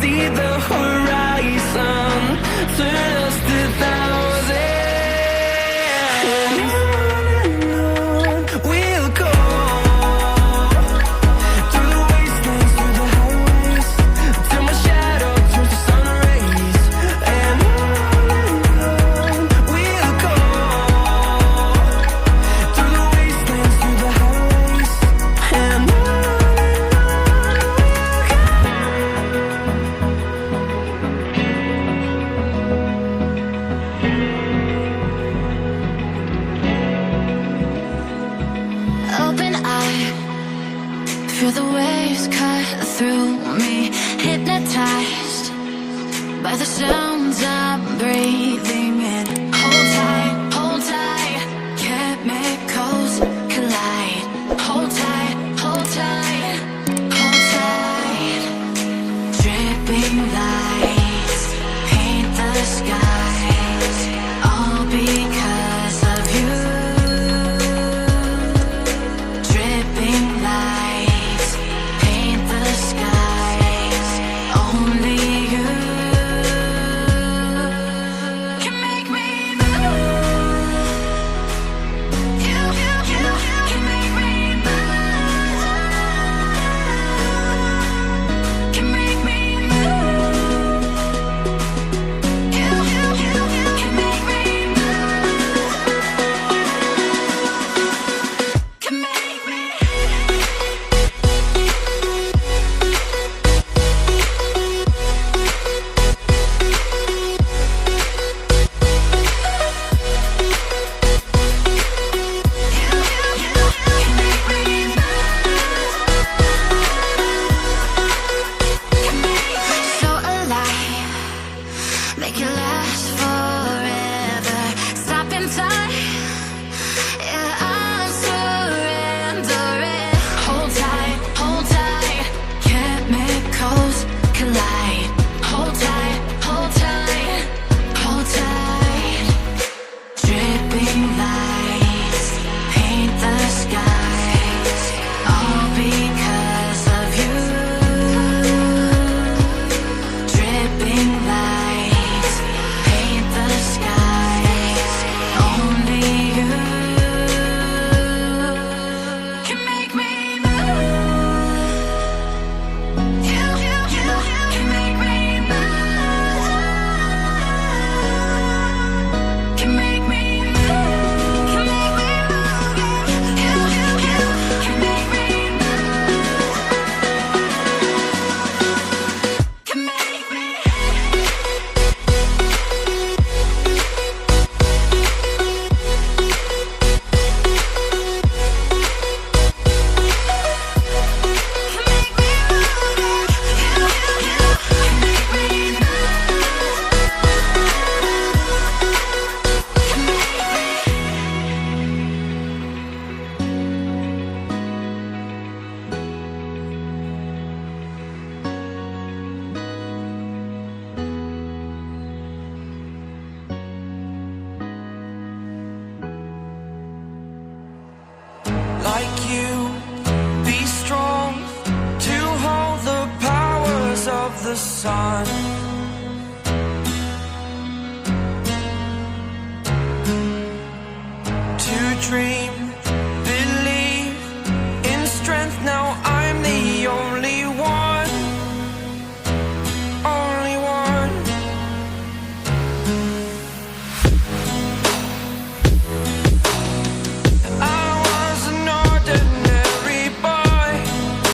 see the horizon, turn us to thousands. And on we'll go, through the wastelands, through the highways, till my shadow turns to sun rays. And on we'll go, through the wastelands, through the highways. And open eye, feel the waves cut through me, hypnotized by the sounds I'm breathing in. Hold tight, chemicals collide. Hold tight, hold tight, hold tight. Dripping lights paint the skies, all because of you. Dripping lights paint the skies, only you can make me move. You can make me move. Can make me move. You can make me move. Can make me. So alive, make it last forever. Stop in time, yeah, I'm surrendering. Hold tight, chemicals collide. Hold tight, hold tight, hold tight. Dripping lights paint the skies, all because of you. Dripping lights paint the skies, only you can make me move. You can make me move. Can make me move. Can make me move. You can make me move. Can make me. like you, be strong to hold the powers of the sun. To dream